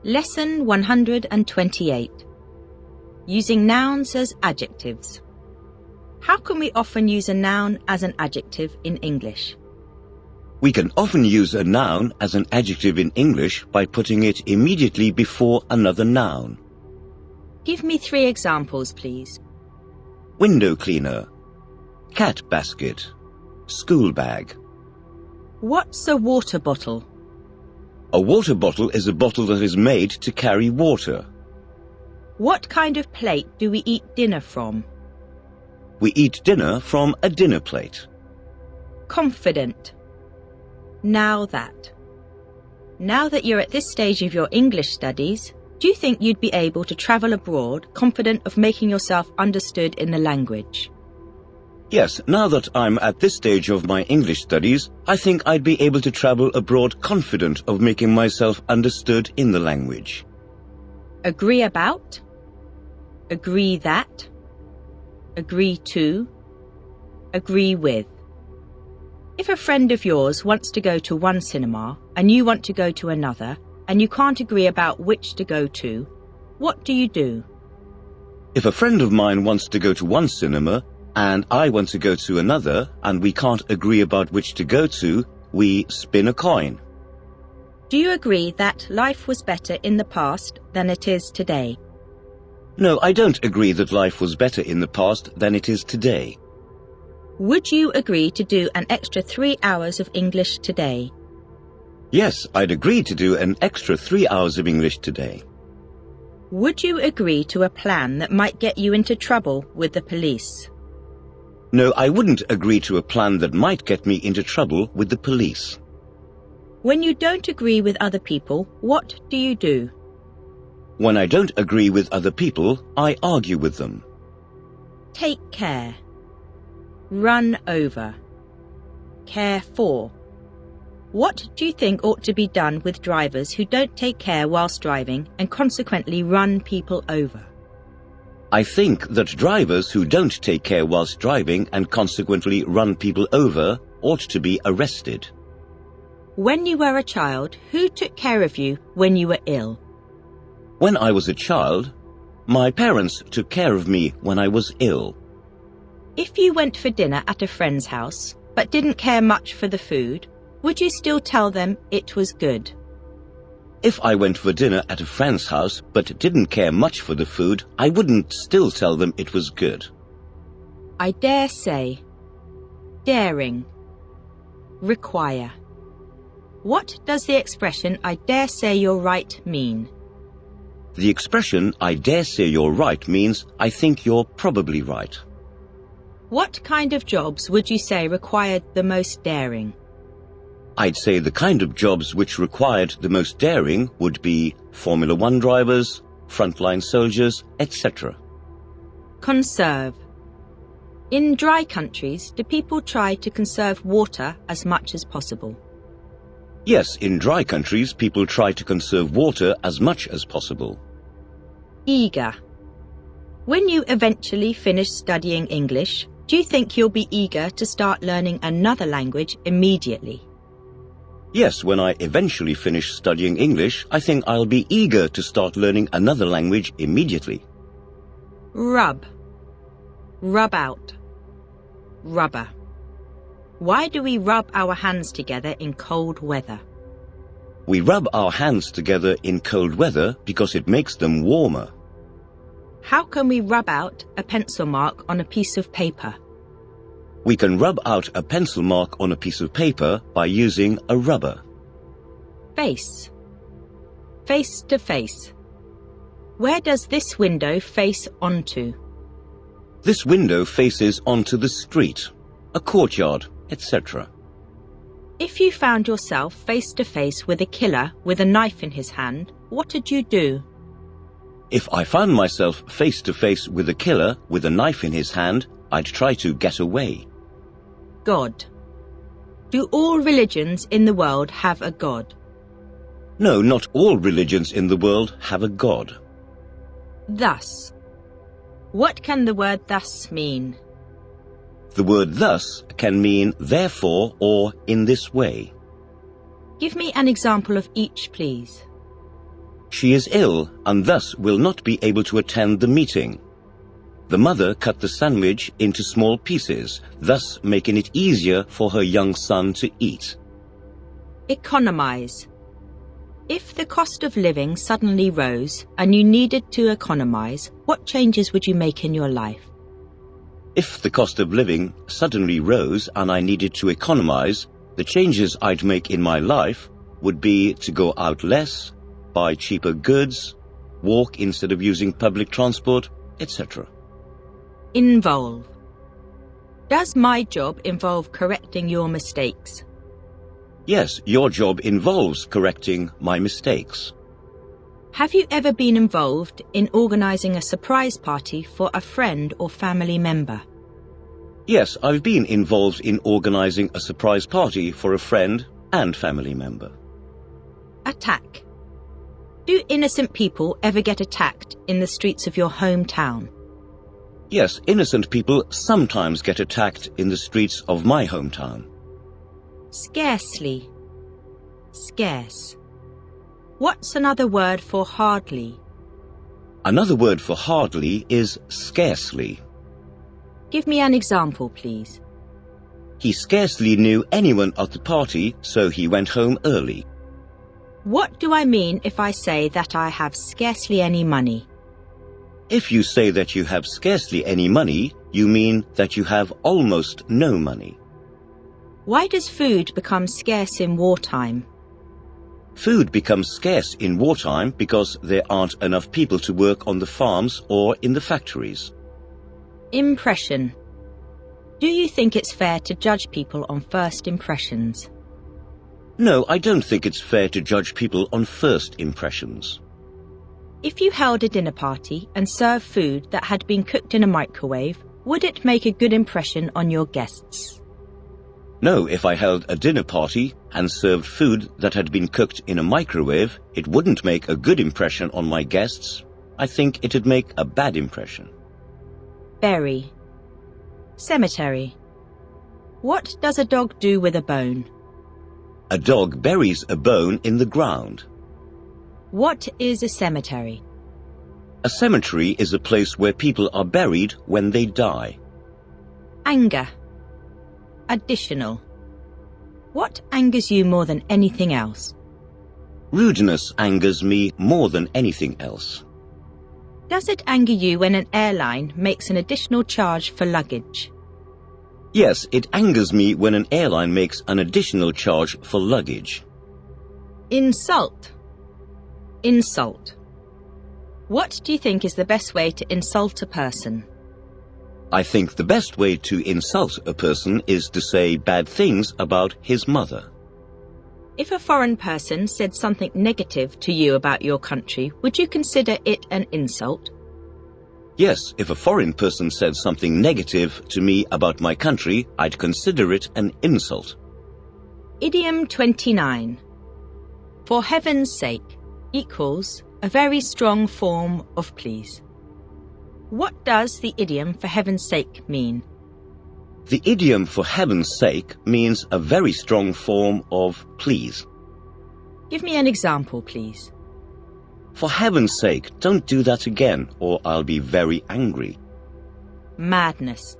Lesson 128. Using nouns as adjectives. How can we often use a noun as an adjective in English? We can often use a noun as an adjective in English by putting it immediately before another noun. Give me 3 examples, please. Window cleaner, cat basket, school bag. What's a water bottle? A water bottle is a bottle that is made to carry water. What kind of plate do we eat dinner from? We eat dinner from a dinner plate. Confident. Now that you're at this stage of your English studies, do you think you'd be able to travel abroad confident of making yourself understood in the language? Yes, now that I'm at this stage of my English studies, I think I'd be able to travel abroad confident of making myself understood in the language. Agree about, agree that, agree to, agree with. If a friend of yours wants to go to one cinema and you want to go to another and you can't agree about which to go to, what do you do? If a friend of mine wants to go to one cinema and I want to go to another and we can't agree about which to go to, we spin a coin. Do you agree that life was better in the past than it is today? No, I don't agree that life was better in the past than it is today. Would you agree to do an extra 3 hours of English today? Yes, I'd agree to do an extra 3 hours of English today. Would you agree to a plan that might get you into trouble with the police? No, I wouldn't agree to a plan that might get me into trouble with the police. When you don't agree with other people, what do you do? When I don't agree with other people, I argue with them. Take care. Run over. Care for. What do you think ought to be done with drivers who don't take care whilst driving and consequently run people over? I think that drivers who don't take care whilst driving and consequently run people over ought to be arrested. When you were a child, who took care of you when you were ill? When I was a child, my parents took care of me when I was ill. If you went for dinner at a friend's house but didn't care much for the food, would you still tell them it was good? If I went for dinner at a friend's house but didn't care much for the food, I wouldn't still tell them it was good. I dare say. Daring. Require. What does the expression "I dare say you're right" mean? The expression "I dare say you're right" means I think you're probably right. What kind of jobs would you say required the most daring? I'd say the kind of jobs which required the most daring would be Formula 1 drivers, frontline soldiers, etc. Conserve. In dry countries, do people try to conserve water as much as possible? Yes, in dry countries, people try to conserve water as much as possible. Eager. When you eventually finish studying English, do you think you'll be eager to start learning another language immediately? Yes, when I eventually finish studying English, I think I'll be eager to start learning another language immediately. Rub. Rub out. Rubber. Why do we rub our hands together in cold weather? We rub our hands together in cold weather because it makes them warmer. How can we rub out a pencil mark on a piece of paper? We can rub out a pencil mark on a piece of paper by using a rubber. Face. Face to face. Where does this window face onto? This window faces onto the street, a courtyard, etc. If you found yourself face to face with a killer with a knife in his hand, what would you do? If I found myself face to face with a killer with a knife in his hand, I'd try to get away. God. Do all religions in the world have a God? No, not all religions in the world have a God. Thus. What can the word thus mean? The word thus can mean therefore or in this way. Give me an example of each, please. She is ill and thus will not be able to attend the meeting. The mother cut the sandwich into small pieces, thus making it easier for her young son to eat. Economize. If the cost of living suddenly rose and you needed to economize, what changes would you make in your life? If the cost of living suddenly rose and I needed to economize, the changes I'd make in my life would be to go out less, buy cheaper goods, walk instead of using public transport, etc. Involve. Does my job involve correcting your mistakes? Yes, your job involves correcting my mistakes. Have you ever been involved in organising a surprise party for a friend or family member? Yes, I've been involved in organising a surprise party for a friend and family member. Attack. Do innocent people ever get attacked in the streets of your hometown? Yes, innocent people sometimes get attacked in the streets of my hometown. Scarcely. Scarce. What's another word for hardly? Another word for hardly is scarcely. Give me an example, please. He scarcely knew anyone at the party, so he went home early. What do I mean if I say that I have scarcely any money? If you say that you have scarcely any money, you mean that you have almost no money. Why does food become scarce in wartime? Food becomes scarce in wartime because there aren't enough people to work on the farms or in the factories. Impression. Do you think it's fair to judge people on first impressions? No, I don't think it's fair to judge people on first impressions. If you held a dinner party and served food that had been cooked in a microwave, would it make a good impression on your guests? No, if I held a dinner party and served food that had been cooked in a microwave, it wouldn't make a good impression on my guests. I think it'd make a bad impression. Bury. Cemetery. What does a dog do with a bone? A dog buries a bone in the ground. What is a cemetery? A cemetery is a place where people are buried when they die. Anger. Additional. What angers you more than anything else? Rudeness angers me more than anything else. Does it anger you when an airline makes an additional charge for luggage? Yes, it angers me when an airline makes an additional charge for luggage. Insult. Insult. What do you think is the best way to insult a person? I think the best way to insult a person is to say bad things about his mother. If a foreign person said something negative to you about your country, would you consider it an insult? Yes, if a foreign person said something negative to me about my country, I'd consider it an insult. Idiom 29. For heaven's sake equals a very strong form of please. What does the idiom for heaven's sake mean? The idiom for heaven's sake means a very strong form of please. Give me an example, please. For heaven's sake, don't do that again, or I'll be very angry. Madness.